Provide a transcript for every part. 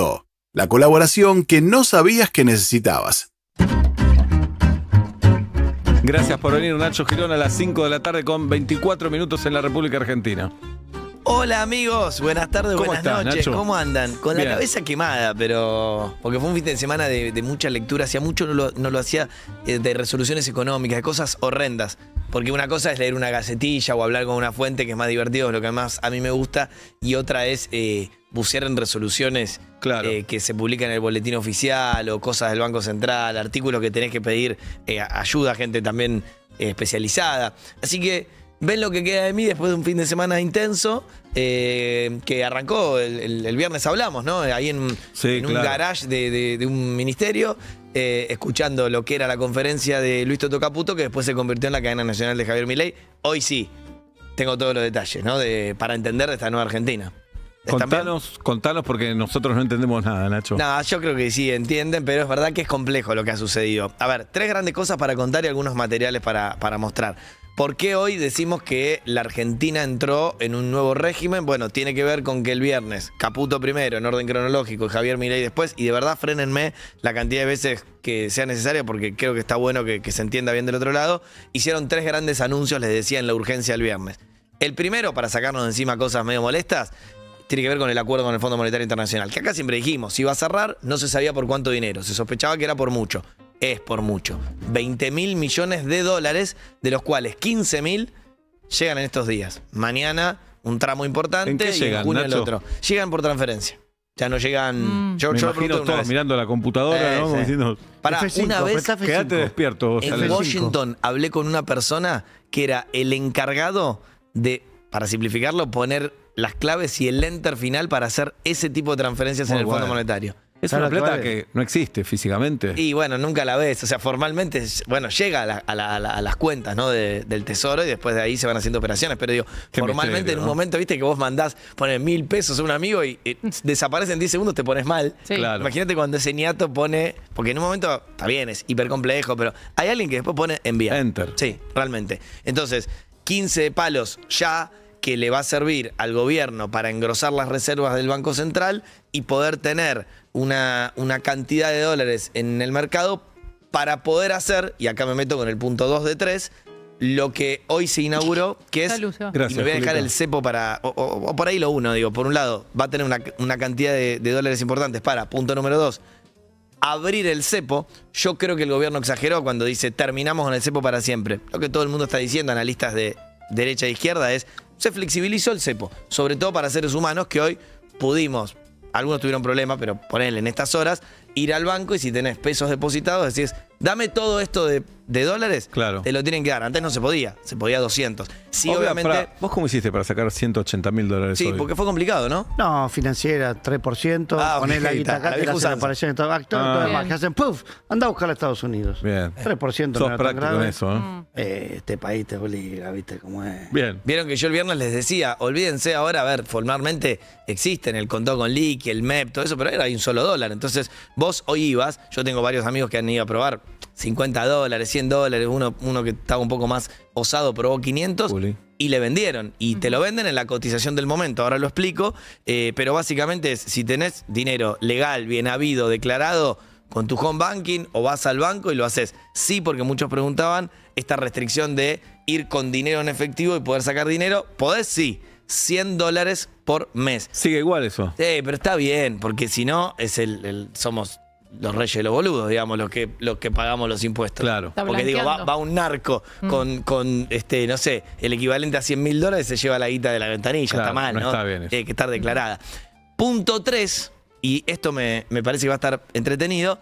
Caputo, la colaboración que no sabías que necesitabas. Gracias por venir, Nacho Girón, a las 5 de la tarde con 24 minutos en la República Argentina. Hola amigos, buenas tardes, ¿Cómo buenas estás, noches, Nacho? ¿cómo andan? Con Bien. la cabeza quemada, pero porque fue un fin de semana de mucha lectura, hacía mucho no lo hacía de resoluciones económicas, de cosas horrendas, porque una cosa es leer una gacetilla o hablar con una fuente que es más divertido, es lo que más a mí me gusta, y otra es bucear en resoluciones Claro. que se publican en el boletín oficial o cosas del Banco Central, artículos que tenés que pedir ayuda a gente también especializada. Así que ven lo que queda de mí después de un fin de semana intenso que arrancó el viernes, hablamos, ¿no? Ahí en un garage de un ministerio, escuchando lo que era la conferencia de Luis Toto Caputo, que después se convirtió en la cadena nacional de Javier Milei. Hoy sí, tengo todos los detalles, ¿no? Para entender de esta nueva Argentina. Contanos porque nosotros no entendemos nada, Nacho. No, yo creo que sí entienden, pero es verdad que es complejo lo que ha sucedido. A ver, 3 grandes cosas para contar y algunos materiales para mostrar. ¿Por qué hoy decimos que la Argentina entró en un nuevo régimen? Bueno, tiene que ver con que el viernes, Caputo primero, en orden cronológico, y Javier Milei después, y de verdad frénenme la cantidad de veces que sea necesaria, porque creo que está bueno que se entienda bien del otro lado, hicieron 3 grandes anuncios, les decía, en la urgencia el viernes. El primero, para sacarnos de encima cosas medio molestas, tiene que ver con el acuerdo con el Fondo Monetario Internacional, que acá siempre dijimos, si iba a cerrar, no se sabía por cuánto dinero, se sospechaba que era por mucho. Es por mucho. 20.000 millones de dólares, de los cuales 15.000 llegan en estos días. Mañana un tramo importante. ¿En qué y llegan, en junio Nacho? el otro. Llegan por transferencia. Ya no llegan. Yo Me lo imagino pregunto una todos vez. mirando la computadora, ¿no? Como Sí. diciendo, Pará, F5, una vez apretá F5. quédate despierto. en Sale. Washington hablé con una persona que era el encargado de, para simplificarlo, poner las claves y el enter final para hacer ese tipo de transferencias Muy en el Fondo bueno. Monetario. Es Claro, una plata claro. que no existe físicamente. Y bueno, nunca la ves. O sea, formalmente, bueno, llega a las cuentas, ¿no? del Tesoro, y después de ahí se van haciendo operaciones. Pero digo, Qué formalmente misterio, en un ¿no? momento, viste, que vos mandás, pones 1.000 pesos a un amigo y desaparece en 10 segundos, te pones mal. Sí. Claro. Imagínate cuando ese niato pone, porque en un momento, está bien, es hiper complejo, pero hay alguien que después pone enviar. Enter. Sí, realmente. Entonces, 15 palos ya que le va a servir al gobierno para engrosar las reservas del Banco Central y poder tener una cantidad de dólares en el mercado para poder hacer, y acá me meto con el punto 2 de 3, lo que hoy se inauguró, que es, Salud, Seba. Gracias, y me voy a dejar Julito. el cepo para, o por ahí lo uno, digo, por un lado, va a tener una cantidad de dólares importantes para, punto número 2, abrir el cepo. Yo creo que el gobierno exageró cuando dice terminamos con el cepo para siempre. Lo que todo el mundo está diciendo, analistas de derecha e izquierda, es se flexibilizó el cepo, sobre todo para seres humanos que hoy pudimos, algunos tuvieron problemas, pero ponele en estas horas, ir al banco y si tenés pesos depositados decís, dame todo esto de dólares, Claro. te lo tienen que dar. Antes no se podía 200. Sí, Obvio, obviamente. pará, ¿vos cómo hiciste para sacar 180.000 dólares Sí, hoy? porque fue complicado, ¿no? No, financiera, 3%, Ah, ponés la ok, guita está, acá, la te vieja la usanza. separación y todo, todo Ah. lo demás, Bien. que hacen puff, anda a buscarla a Estados Unidos. Bien. 3% Sos no era tan práctico en grave. eso, ¿eh? Este país te obliga, viste cómo es. Bien. Vieron que yo el viernes les decía, olvídense ahora, a ver, formalmente existen el contado con liqui, el MEP, todo eso, pero era un solo dólar. Entonces, vos hoy ibas, yo tengo varios amigos que han ido a probar $50, $100, uno que estaba un poco más osado probó 500 Juli. y le vendieron. Y te lo venden en la cotización del momento, ahora lo explico, pero básicamente es, si tenés dinero legal, bien habido, declarado, con tu home banking o vas al banco y lo haces. Sí, porque muchos preguntaban esta restricción de ir con dinero en efectivo y poder sacar dinero. ¿Podés? Sí. $100 por mes. Sigue igual eso. Pero está bien, porque si no, es somos los reyes de los boludos, digamos, los que pagamos los impuestos. Claro. Está Porque digo, blanqueando. va un narco con no sé, el equivalente a $100.000, se lleva la guita de la ventanilla. Claro, está mal, no ¿no? está bien eso. Tiene que estar declarada. Punto 3, y esto me parece que va a estar entretenido.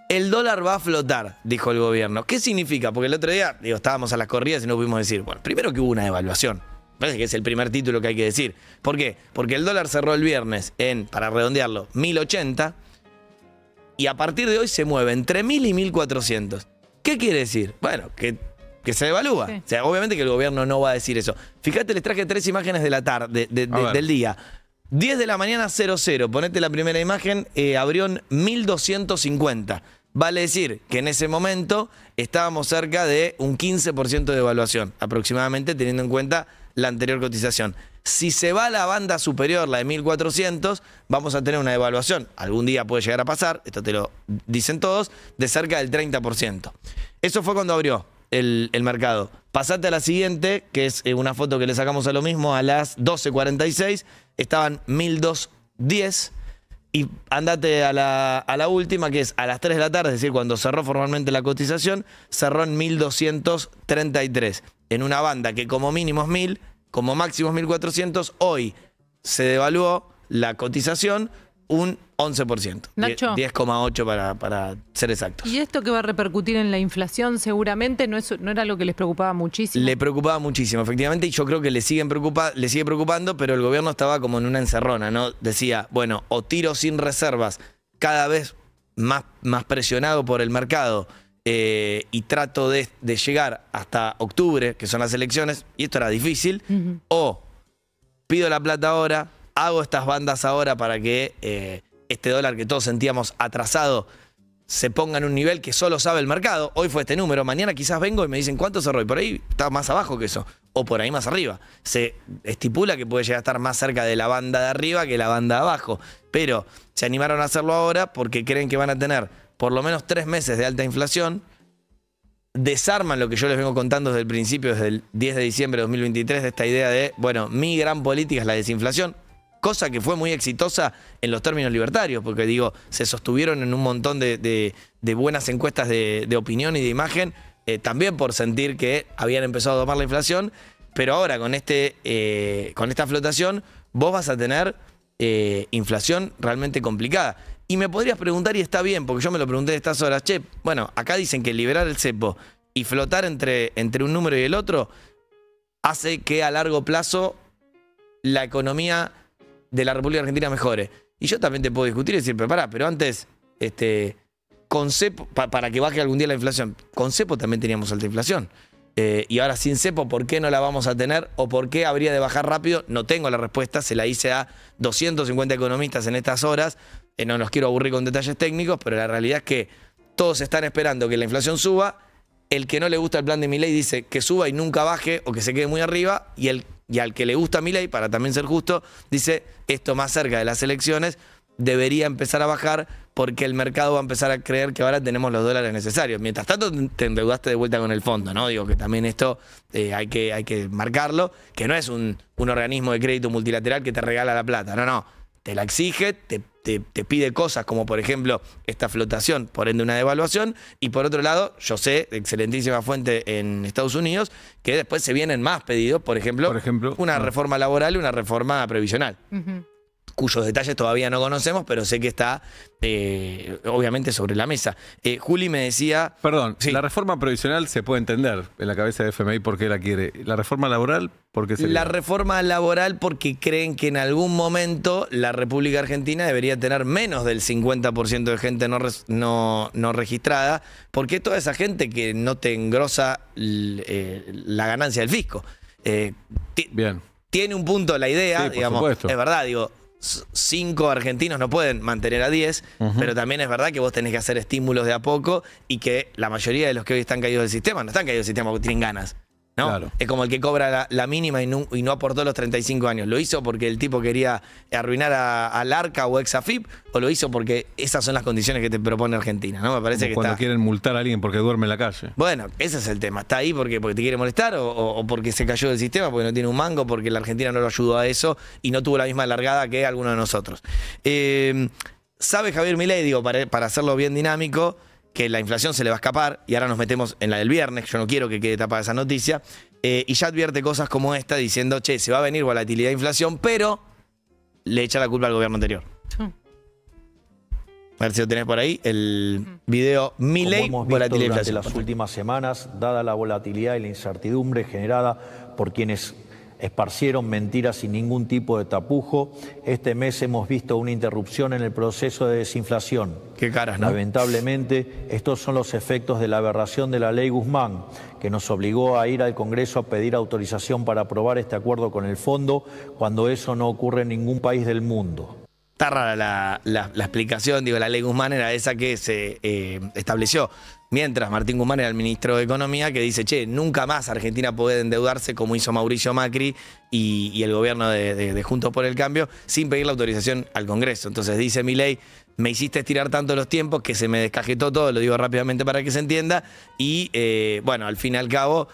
El dólar va a flotar, dijo el gobierno. ¿Qué significa? Porque el otro día, digo, estábamos a las corridas y no pudimos decir, bueno, primero que hubo una devaluación. Parece que es el primer título que hay que decir. ¿Por qué? Porque el dólar cerró el viernes en, para redondearlo, 1.080 y a partir de hoy se mueve entre 1.000 y 1.400. ¿Qué quiere decir? Bueno, que se devalúa. Sí. O sea, obviamente que el gobierno no va a decir eso. Fíjate, les traje 3 imágenes de la tarde, del día. 10 de la mañana 00, ponete la primera imagen, abrió en 1.250. Vale decir que en ese momento estábamos cerca de un 15% de devaluación, aproximadamente, teniendo en cuenta la anterior cotización. Si se va a la banda superior, la de 1.400, vamos a tener una devaluación. Algún día puede llegar a pasar, esto te lo dicen todos, de cerca del 30%. Eso fue cuando abrió el mercado. Pasate a la siguiente, que es una foto que le sacamos a lo mismo, a las 12:46, estaban 1.210. Y andate a la última, que es a las 3 de la tarde, es decir, cuando cerró formalmente la cotización, cerró en 1.233. En una banda que como mínimo es 1.000, como máximo es 1.400, hoy se devaluó la cotización un 11%. Nacho. 10,8 para ser exactos. ¿Y esto que va a repercutir en la inflación seguramente no era lo que les preocupaba muchísimo? Le preocupaba muchísimo, efectivamente, y yo creo que le sigue preocupando, pero el gobierno estaba como en una encerrona, ¿no? Decía, bueno, o tiro sin reservas, cada vez más presionado por el mercado, y trato de llegar hasta octubre, que son las elecciones, y esto era difícil, o pido la plata ahora, hago estas bandas ahora para que este dólar que todos sentíamos atrasado se ponga en un nivel que solo sabe el mercado. Hoy fue este número, mañana quizás vengo y me dicen cuánto cerró, y por ahí está más abajo que eso, o por ahí más arriba. Se estipula que puede llegar a estar más cerca de la banda de arriba que la banda de abajo, pero se animaron a hacerlo ahora porque creen que van a tener por lo menos 3 meses de alta inflación. Desarman lo que yo les vengo contando desde el principio, desde el 10 de diciembre de 2023, de esta idea de, bueno, mi gran política es la desinflación, cosa que fue muy exitosa en los términos libertarios, porque digo, se sostuvieron en un montón de buenas encuestas de opinión y de imagen, también por sentir que habían empezado a domar la inflación, pero ahora con esta flotación vos vas a tener inflación realmente complicada. Y me podrías preguntar, y está bien, porque yo me lo pregunté de estas horas, che, bueno, acá dicen que liberar el cepo y flotar entre un número y el otro hace que a largo plazo la economía de la República Argentina mejore. Y yo también te puedo discutir y decir, pero antes, con cepo, para que baje algún día la inflación, con cepo también teníamos alta inflación. Y ahora sin cepo, ¿por qué no la vamos a tener? ¿O por qué habría de bajar rápido? No tengo la respuesta, se la hice a 250 economistas en estas horas. No los quiero aburrir con detalles técnicos, pero la realidad es que todos están esperando que la inflación suba. El que no le gusta el plan de Milei dice que suba y nunca baje o que se quede muy arriba. Y al que le gusta Milei, para también ser justo, dice esto más cerca de las elecciones debería empezar a bajar porque el mercado va a empezar a creer que ahora tenemos los dólares necesarios. Mientras tanto te endeudaste de vuelta con el fondo, ¿no? Digo que también esto hay que marcarlo, que no es un organismo de crédito multilateral que te regala la plata, no. Te la exige, te pide cosas como por ejemplo esta flotación, por ende una devaluación, y por otro lado, yo sé, excelentísima fuente en Estados Unidos, que después se vienen más pedidos, por ejemplo una reforma laboral y una reforma previsional. Cuyos detalles todavía no conocemos, pero sé que está obviamente sobre la mesa. Juli me decía... Perdón, sí. La reforma provisional se puede entender en la cabeza de FMI por qué la quiere. ¿La reforma laboral por qué sería? La reforma laboral porque creen que en algún momento la República Argentina debería tener menos del 50% de gente no registrada, porque es toda esa gente que no te engrosa la ganancia del fisco. Bien. Tiene un punto la idea, Sí, digamos, supuesto. es verdad, digo, 5 argentinos no pueden mantener a 10, pero también es verdad que vos tenés que hacer estímulos de a poco y que la mayoría de los que hoy están caídos del sistema no están caídos del sistema porque tienen ganas, ¿no? Claro. Es como el que cobra la mínima y no aportó los 35 años. ¿Lo hizo porque el tipo quería arruinar al ARCA o Exafip? ¿O lo hizo porque esas son las condiciones que te propone Argentina? ¿No? Me parece Como que cuando está... quieren multar a alguien porque duerme en la calle. Bueno, ese es el tema. ¿Está ahí porque te quiere molestar o porque se cayó del sistema, porque no tiene un mango, porque la Argentina no lo ayudó a eso y no tuvo la misma largada que alguno de nosotros? ¿Sabe Javier Milei, digo, para hacerlo bien dinámico, que la inflación se le va a escapar? Y ahora nos metemos en la del viernes, yo no quiero que quede tapada esa noticia. Y ya advierte cosas como esta diciendo, che, se va a venir volatilidad e inflación, pero le echa la culpa al gobierno anterior. A ver si lo tenés por ahí, el video Milei, Como hemos visto volatilidad e durante inflación. las últimas semanas, dada la volatilidad y la incertidumbre generada por quienes esparcieron mentiras sin ningún tipo de tapujo, este mes hemos visto una interrupción en el proceso de desinflación. Qué caras, ¿no? Lamentablemente, estos son los efectos de la aberración de la ley Guzmán, que nos obligó a ir al Congreso a pedir autorización para aprobar este acuerdo con el fondo, cuando eso no ocurre en ningún país del mundo. Está rara la explicación, digo, la ley Guzmán era esa que se estableció. Mientras Martín Guzmán era el ministro de Economía, que dice, che, nunca más Argentina puede endeudarse como hizo Mauricio Macri y el gobierno de Juntos por el Cambio, sin pedir la autorización al Congreso. Entonces dice Milei, me hiciste estirar tanto los tiempos que se me descajetó todo, lo digo rápidamente para que se entienda, y bueno, al fin y al cabo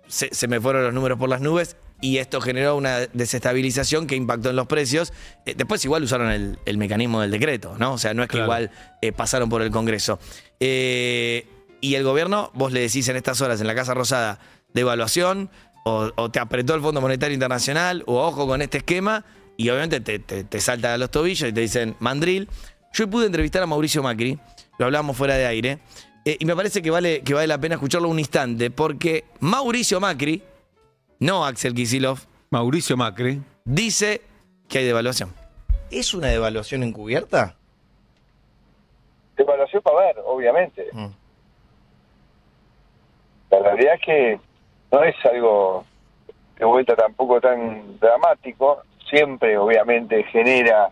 se me fueron los números por las nubes, y esto generó una desestabilización que impactó en los precios. Después igual usaron el mecanismo del decreto, ¿no? O sea, no es que igual pasaron por el Congreso. Y el gobierno, vos le decís en estas horas en la Casa Rosada, devaluación, o te apretó el Fondo Monetario Internacional, o ojo con este esquema, y obviamente te saltan a los tobillos y te dicen mandril. Yo pude entrevistar a Mauricio Macri, lo hablábamos fuera de aire, y me parece que vale la pena escucharlo un instante, porque Mauricio Macri, no Axel Kicillof, Mauricio Macri dice que hay devaluación. ¿Es una devaluación encubierta? Devaluación va a haber, obviamente. La realidad es que no es algo de vuelta tampoco tan dramático. Siempre, obviamente, genera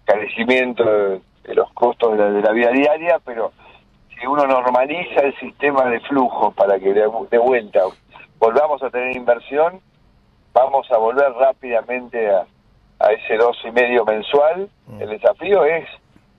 carecimiento de los costos de la vida diaria, pero si uno normaliza el sistema de flujo para que de vuelta volvamos a tener inversión, vamos a volver rápidamente a ese 2,5 mensual. El desafío es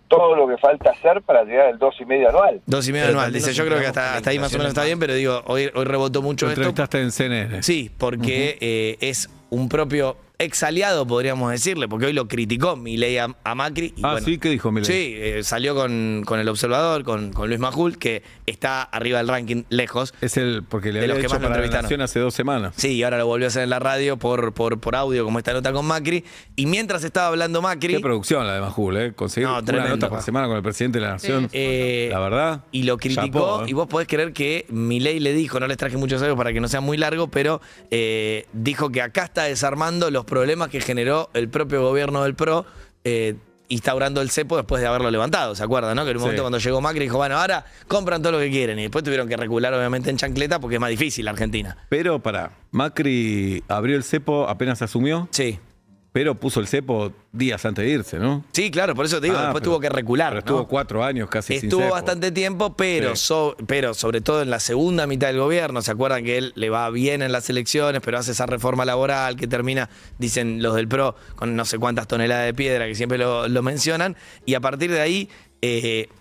todo lo que falta hacer para llegar al 2,5 anual. 2,5 anual. Dice, yo creo que hasta ahí más o menos está bien, pero digo, hoy rebotó mucho esto. Entrevistaste en CNN. Sí, porque es un propio ex aliado, podríamos decirle, porque hoy lo criticó Milei a Macri. Y sí, ¿qué dijo Milei? Sí, salió con el Observador, con Luis Majul, que está arriba del ranking lejos. Es porque le había hecho para La Nación hace 2 semanas. Sí, y ahora lo volvió a hacer en la radio por audio, como esta nota con Macri. Y mientras estaba hablando Macri... Qué producción la de Majul, ¿eh? Conseguir una nota por semana con el presidente de la Nación. La verdad. Y lo criticó, chapó, y vos podés creer que Milei le dijo, no les traje muchos audios para que no sea muy largo, pero dijo que acá está desarmando los problemas que generó el propio gobierno del PRO, instaurando el cepo después de haberlo levantado, ¿se acuerdan? ¿No? Que en un momento cuando llegó Macri dijo, bueno, ahora compran todo lo que quieren, y después tuvieron que recular obviamente en chancleta porque es más difícil Argentina. Pero Macri abrió el cepo apenas asumió. Sí. Pero puso el cepo días antes de irse, ¿no? Sí, claro, por eso te digo, después tuvo que recular. Pero estuvo 4 años casi sin Estuvo cepo. bastante tiempo, pero sobre todo en la segunda mitad del gobierno, ¿se acuerdan que él le va bien en las elecciones, pero hace esa reforma laboral que termina, dicen los del PRO, con no sé cuántas toneladas de piedra, que siempre lo mencionan, y a partir de ahí,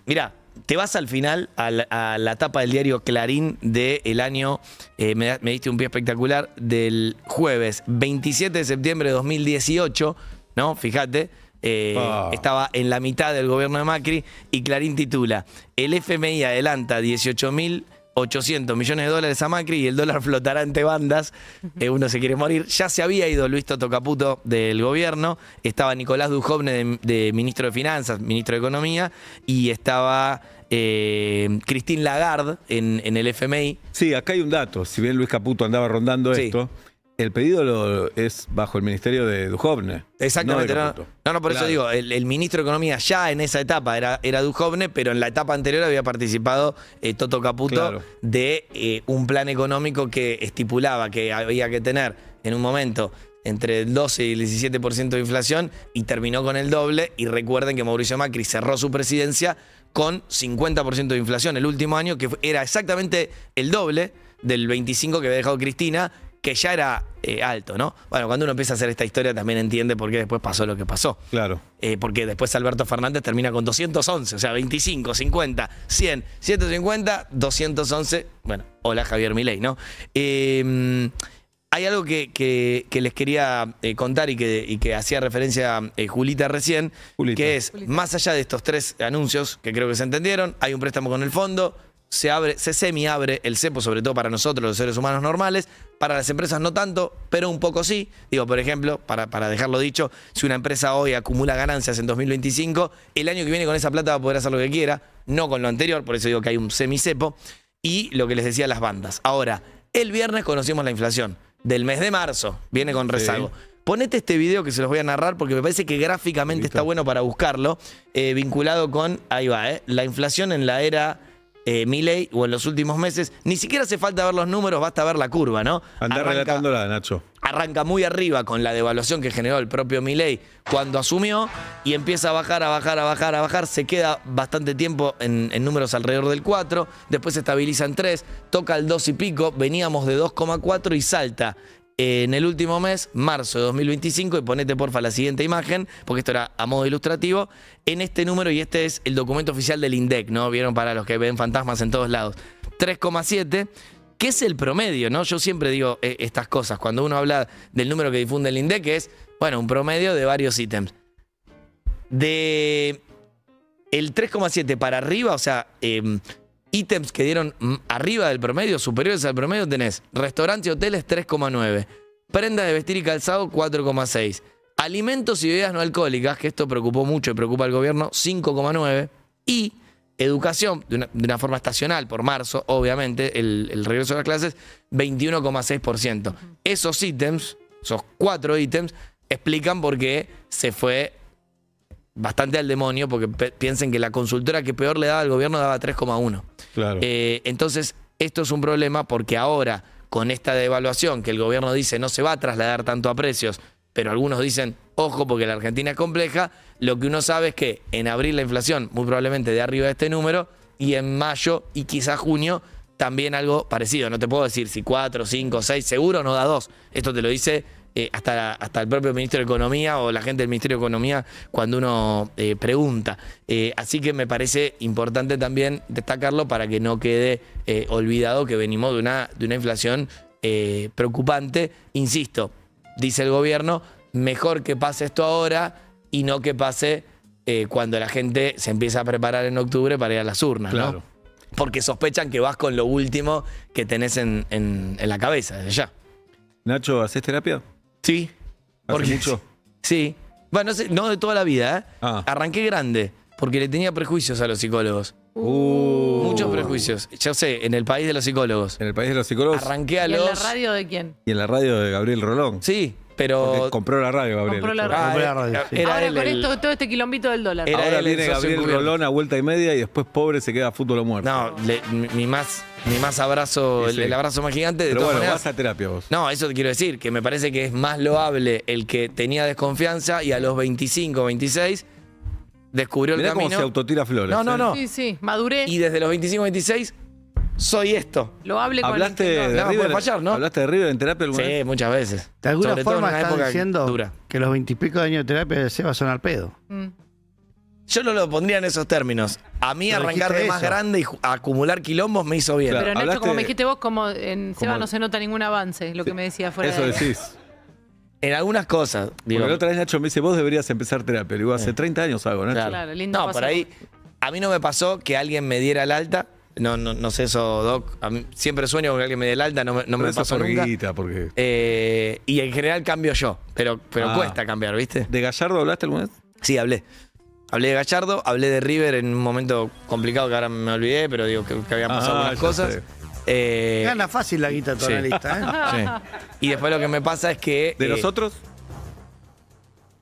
mirá, te vas al final a la tapa del diario Clarín del año, me diste un pie espectacular, del jueves 27 de septiembre de 2018, ¿no? Fíjate, estaba en la mitad del gobierno de Macri, y Clarín titula, el FMI adelanta 18.800 millones de dólares a Macri y el dólar flotará entre bandas, uno se quiere morir. Ya se había ido Luis Toto Caputo del gobierno, estaba Nicolás Dujovne de ministro de Finanzas, ministro de Economía, y estaba Christine Lagarde en el FMI. Sí, acá hay un dato, si bien Luis Caputo andaba rondando esto, el pedido es bajo el ministerio de Dujovne. Exactamente, no, por eso Claro. digo, el ministro de Economía ya en esa etapa era Dujovne, pero en la etapa anterior había participado Toto Caputo de un plan económico que estipulaba que había que tener en un momento entre el 12 y el 17% de inflación, y terminó con el doble. Y recuerden que Mauricio Macri cerró su presidencia con 50% de inflación el último año, que era exactamente el doble del 25% que había dejado Cristina, que ya era alto, ¿no? Bueno, cuando uno empieza a hacer esta historia también entiende por qué después pasó lo que pasó. Claro. Porque después Alberto Fernández termina con 211, o sea, 25, 50, 100, 150, 211. Bueno, hola Javier Milei, ¿no? Hay algo que les quería contar y que hacía referencia Julita recién, que es, más allá de estos 3 anuncios, que creo que se entendieron, hay un préstamo con el fondo, se semi-abre el cepo, sobre todo para nosotros, los seres humanos normales, para las empresas no tanto, pero un poco sí. Digo, por ejemplo, para dejarlo dicho, si una empresa hoy acumula ganancias en 2025, el año que viene con esa plata va a poder hacer lo que quiera, no con lo anterior, por eso digo que hay un semi-cepo. Y lo que les decía, las bandas. Ahora, el viernes conocimos la inflación del mes de marzo, viene con rezago. Ponete este video que se los voy a narrar porque me parece que gráficamente está bueno para buscarlo, vinculado con, ahí va, la inflación en la era Milei, o en los últimos meses. Ni siquiera hace falta ver los números, basta ver la curva, ¿no? Andá relatándola, Nacho. arranca muy arriba con la devaluación que generó el propio Milei cuando asumió y empieza a bajar, se queda bastante tiempo en números alrededor del 4, después se estabiliza en 3, toca el 2 y pico, veníamos de 2,4 y salta en el último mes, marzo de 2025, y ponete porfa la siguiente imagen, porque esto era a modo ilustrativo, en este número, y este es el documento oficial del INDEC, ¿no? Vieron para los que ven fantasmas en todos lados, 3,7, que es el promedio, ¿no? Yo siempre digo estas cosas, cuando uno habla del número que difunde el INDEC, es, bueno, un promedio de varios ítems. De el 3,7 para arriba, o sea, ítems que dieron arriba del promedio, superiores al promedio, tenés restaurantes y hoteles 3,9, prendas de vestir y calzado 4,6, alimentos y bebidas no alcohólicas, que esto preocupó mucho y preocupa al gobierno, 5,9, y educación, de una forma estacional, por marzo, obviamente, el regreso a las clases, 21,6%. Esos ítems, esos 4 ítems, explican por qué se fue bastante al demonio, porque piensen que la consultora que peor le daba al gobierno daba 3,1. Claro. Entonces, esto es un problema porque ahora, con esta devaluación que el gobierno dice no se va a trasladar tanto a precios, pero algunos dicen, ojo, porque la Argentina es compleja, lo que uno sabe es que en abril la inflación, muy probablemente de arriba de este número, y en mayo y quizás junio, también algo parecido. No te puedo decir si 4, 5, 6, seguro no da 2. Esto te lo dice hasta el propio Ministro de Economía o la gente del Ministerio de Economía cuando uno pregunta. Así que me parece importante también destacarlo para que no quede olvidado que venimos de una inflación preocupante. Insisto, dice el gobierno, mejor que pase esto ahora y no que pase cuando la gente se empieza a preparar en octubre para ir a las urnas, Claro. ¿no? Porque sospechan que vas con lo último que tenés en la cabeza desde ya. Nacho, ¿haces terapia? Sí. ¿Hace mucho? Sí. Bueno, no de toda la vida, ¿eh? Ah. Arranqué grande, porque le tenía prejuicios a los psicólogos. Muchos prejuicios. Yo sé, en el país de los psicólogos. En el país de los psicólogos. Arranqué a ¿Y en los... la radio de quién? Y en la radio de Gabriel Rolón. Sí, Porque pero... compró la radio, Gabriel. Compró la Ah, Compró la radio, sí. era Ahora él con el- esto, todo este quilombito del dólar. Era Ahora él el viene socio Gabriel encubierto. Rolón a vuelta y media y después pobre se queda a fútbol o muerto. No, mi más abrazo, Sí, sí. el abrazo más gigante de Pero todas bueno, maneras. vas a terapia vos. No, eso te quiero decir, que me parece que es más loable el que tenía desconfianza y a los 25, 26 descubrió Mirá el cómo camino. se autotira flores. No. Sí, sí, maduré. Y desde los 25, 26 soy esto. Lo hable con ¿Hablaste el que de No, River? puede fallar, ¿no? ¿Hablaste de River en terapia alguna vez? Sí, muchas veces. De alguna Sobre todo en forma una estás época diciendo dura. que los 20 y pico de años de terapia de Seba son al pedo. Yo no lo pondría en esos términos. A mí Pero arrancar de dijiste más eso. grande y acumular quilombos me hizo bien. Claro. Pero Nacho, hablaste como me de- dijiste vos, como en Seba como- no se nota ningún avance, lo que me decía fuera Eso de... decís. En algunas cosas, digo. Porque la otra vez Nacho me dice, vos deberías empezar terapia. Le digo, hace 30 años hago, Nacho. Claro, lindo No, paso. por ahí, a mí no me pasó que alguien me diera el alta. No sé eso, Doc. A mí siempre sueño con que alguien me dé el alta, no Pero me eso pasó por nunca. guita, porque... Y en general cambio yo, pero Ah. cuesta cambiar, ¿viste? ¿De Gallardo hablaste alguna vez? Sí, hablé. Hablé de Gallardo, hablé de River en un momento complicado que ahora me olvidé, pero digo que habían pasado algunas ya cosas. sé. Gana fácil la guita toda Sí. la lista, ¿eh? Sí. Y después lo que me pasa es que... ¿De los otros?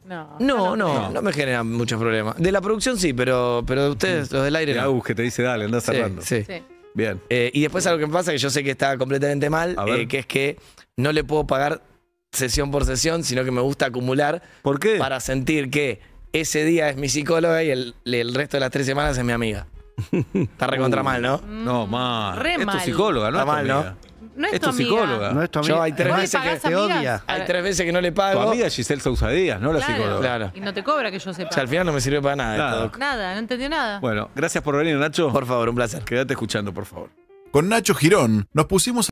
No me generan muchos problemas. De la producción sí, pero de ustedes, los del aire De no. Agus, que te dice, dale, andá Sí, cerrando. sí. Sí. Bien. Y después algo que me pasa, que yo sé que está completamente mal, A ver. que es que no le puedo pagar sesión por sesión, sino que me gusta acumular ¿Por qué? para sentir que ese día es mi psicóloga y el resto de las 3 semanas es mi amiga. Está recontra mal, ¿no? No, mal. Re Es tu mal. psicóloga, ¿no? Está es tu mal, ¿no? amiga. No es, Es tu tu amiga. psicóloga. No es tu amiga. Yo hay 3 ¿Vos le veces que... pagás te amigas? odia. Hay 3 veces que no le Tu pago. amiga es Giselle Sousa Díaz, no la Claro. psicóloga. Claro. Y no te cobra que yo sepa. O sea, al final no me sirve para nada. Nada. esto, Doc. Nada, no entendió nada. Bueno, gracias por venir, Nacho. Por favor, un placer. Quédate escuchando, por favor. Con Nacho Girón nos pusimos